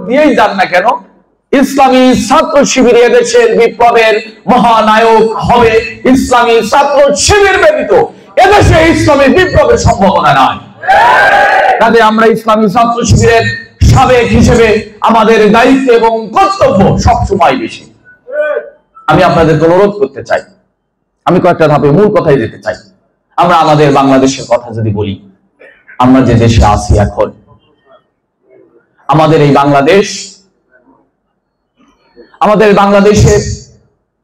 দিয়েই যান না কেন, ইসলামী ছাত্র শিবির এদেশের বিপ্লবের মহানায়ক হবে। ইসলামী ছাত্র শিবির ব্যতীত এদেশে ইসলামী বিপ্লবের সম্ভাবনা নাই। কাজে আমরা ইসলামী ছাত্র শিবিরের সাবেক হিসেবে আমাদের দায়িত্ব এবং কর্তব্য সবসময় বেশি। আমি আপনাদেরকে অনুরোধ করতে চাই, আমি কয়েকটা ধাপে মূল কথাই যেতে চাই। আমরা আমাদের বাংলাদেশের কথা যদি বলি, আমরা যে দেশে আছি এখন, আমাদের এই বাংলাদেশ, আমাদের বাংলাদেশের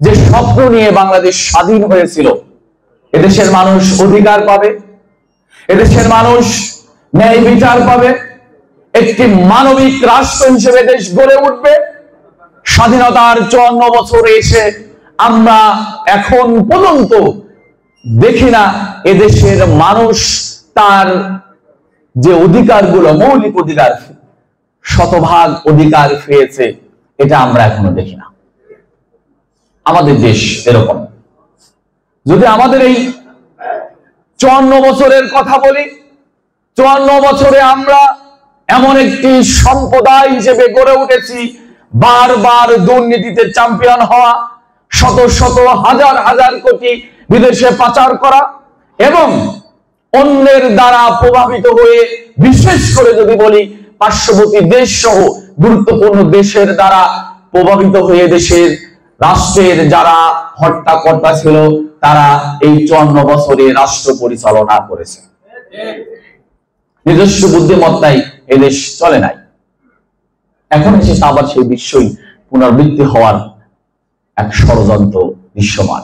যে স্বপ্ন নিয়ে বাংলাদেশ স্বাধীন হয়েছিল, এদেশের মানুষ অধিকার পাবে, এদেশের মানুষ ন্যায় বিচার পাবে, একটি মানবিক রাষ্ট্র হিসেবে দেশ গড়ে উঠবে। স্বাধীনতার 54 বছরে এসে আমরা এখন পর্যন্ত দেখি না এদেশের মানুষ তার যে অধিকারগুলো, মৌলিক অধিকার, শতভাগ অধিকার পেয়েছে, এটা আমরা এখনো দেখি না। আমাদের দেশ এরকম। যদি আমাদের এই 54 বছরের কথা বলি, 54 বছরে আমরা এমন একটি সম্প্রদায় হিসেবে গড়ে উঠেছি, বারবার দুর্নীতিতে চ্যাম্পিয়ন হওয়া, শত শত হাজার হাজার কোটি বিদেশে পাচার করা এবং অন্যের দ্বারা প্রভাবিত হয়ে, বিশেষ করে যদি বলি পার্শ্ববর্তী দেশ সহ গুরুত্বপূর্ণ দেশের দ্বারা প্রভাবিত হয়ে দেশের রাষ্ট্রের যারা হর্তাকর্তা ছিল, তারা এই 54 বছরে রাষ্ট্র পরিচালনা করেছে। নিজস্ব বুদ্ধিমত্তায় এদেশ চলে নাই। এখন এসে আবার সেই বিশ্বই পুনরাবৃত্তি হওয়ার এক ষড়যন্ত্র দৃশ্যমান।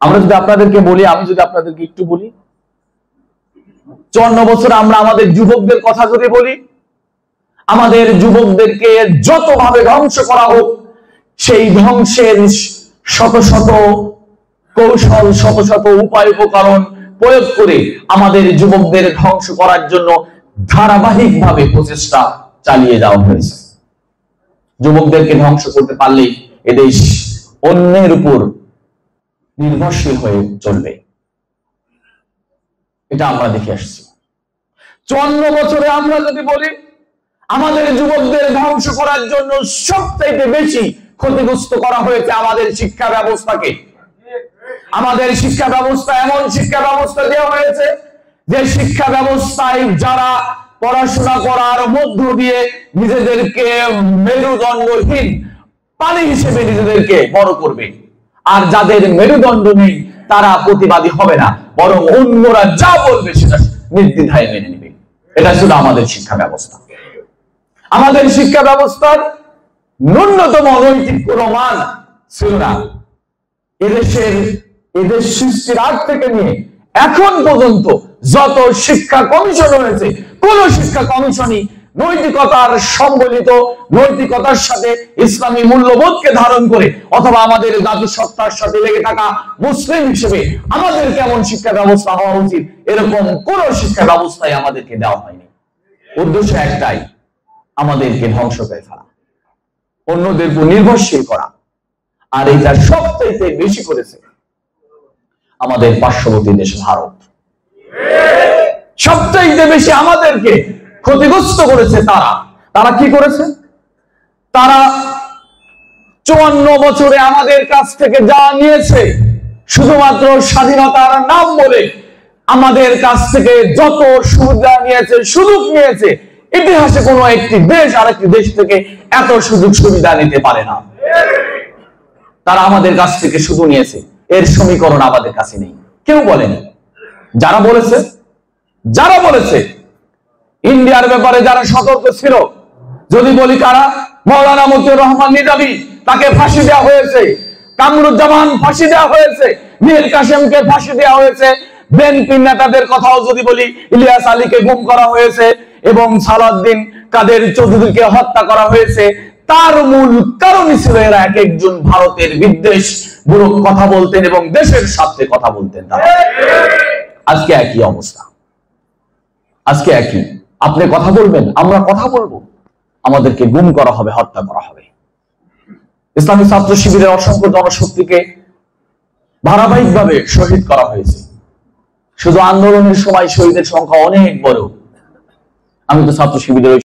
আমরা যদি আপনাদেরকে বলি, আমি যদি আপনাদেরকে একটু বলি, 54 বছর আমরা আমাদের যুবকদের কথা যদি বলি, আমাদের যুবকদেরকে যতভাবে ধ্বংস করা হোক, সেই ধ্বংসের শত শত কৌশল, শত শত উপায় উপকরণ প্রয়োগ করে আমাদের যুবকদের ধ্বংস করার জন্য ধারাবাহিকভাবে প্রচেষ্টা চালিয়ে যাওয়া হয়েছে। যুবকদেরকে ধ্বংস করতে পারলে এদেশ অন্যের উপর নির্ভরশীল হয়ে চলবে, এটা আমরা দেখে আসছি। 54 বছরে আমরা যদি বলি, আমাদের যুবকদের ধ্বংস করার জন্য সবচেয়ে বেশি ক্ষতিগ্রস্ত করা হয়েছে আমাদের শিক্ষা ব্যবস্থাকে। আমাদের শিক্ষা ব্যবস্থা এমন শিক্ষা ব্যবস্থা দেওয়া হয়েছে যে শিক্ষা ব্যবস্থায় যারা পড়াশোনা করার মধ্য দিয়ে নিজেদেরকে মেরুদণ্ডহীন প্রাণী হিসেবে নিজেদেরকে বড় করবে, আর যাদের মেরুদণ্ড নেই তারা প্রতিবাদী হবে না, বরং অন্যরা যা বলবে সেটা নির্দ্বিধায় মেনে নেবে। এটা ছিল আমাদের শিক্ষা ব্যবস্থা। আমাদের শিক্ষা ব্যবস্থার ন্যূনতম নৈতিক কোনো মান ছিল না। এদেশ সৃষ্টির আগ থেকে নিয়ে এখন পর্যন্ত যত শিক্ষা কমিশন হয়েছে, কোন শিক্ষা কমিশনই নৈতিকতার সম্বলিত, নৈতিকতার সাথে ইসলামী মূল্যবোধকে ধারণ করে অথবা আমাদের জাতিসত্তার সাথে লেগে থাকা মুসলিম হিসেবে আমাদের কেমন শিক্ষা ব্যবস্থা হওয়া উচিত, এরকম কোন শিক্ষা ব্যবস্থাই আমাদেরকে দেওয়া হয়নি। উদ্দেশ্য একটাই, আমাদেরকে ধ্বংস করে ফেলা, অন্যদের উপর নির্ভরশীল করা। আর এটা সবচেয়ে বেশি করেছে আমাদের পার্শ্ববর্তী দেশ ভারত। সবচেয়ে বেশি আমাদেরকে ক্ষতিগ্রস্ত করেছে তারা কি করেছে? তারা 54 বছরে আমাদের কাছ থেকে যা নিয়েছে, শুধুমাত্র স্বাধীনতার নাম বলে আমাদের কাছ থেকে যত সুবিধা নিয়েছে, সুযোগ নিয়েছে, ইতিহাসে কোনো একটি দেশ আরেকটি দেশ থেকে এত সুযোগ সুবিধা নিতে পারে না। তারা আমাদের কাছ থেকে শুধু নিয়েছে, এর সমীকরণ আমাদের কাছে নেই। কেউ বলেনি। যারা বলেছে ইন্ডিয়ার ব্যাপারে যারা সতর্ক ছিল, যদি বলি কারা, মৌলানা মতিউর রহমান নিজামী, তাকে ফাঁসি দেওয়া হয়েছে, কামরুজ্জামান ফাঁসি দেওয়া হয়েছে, মীর কাসেমকে ফাঁসি দেওয়া হয়েছে, বিএনপি নেতাদের কথাও যদি বলি, ইলিয়াস আলীকে গুম করা হয়েছে এবং সালাউদ্দিন কাদের চৌধুরীকে হত্যা করা হয়েছে। তার মূল কারণই ছিল এরা এক একজন ভারতের বিদ্বেষ মূলক কথা বলতেন এবং দেশের স্বার্থে কথা বলতেন। আজকে একই অবস্থা, আজকে একই। আপনি কথা বলবেন, আমরা কথা বলবো, আমাদেরকে গুম করা হবে, হত্যা করা হবে। ইসলামী ছাত্র শিবিরের অসংখ্য জনশক্তিকে ধারাবাহিকভাবে শহীদ করা হয়েছে। শুধু আন্দোলনের সময় শহীদের সংখ্যা অনেক বড়। আমি তো ছাত্র শিবিরের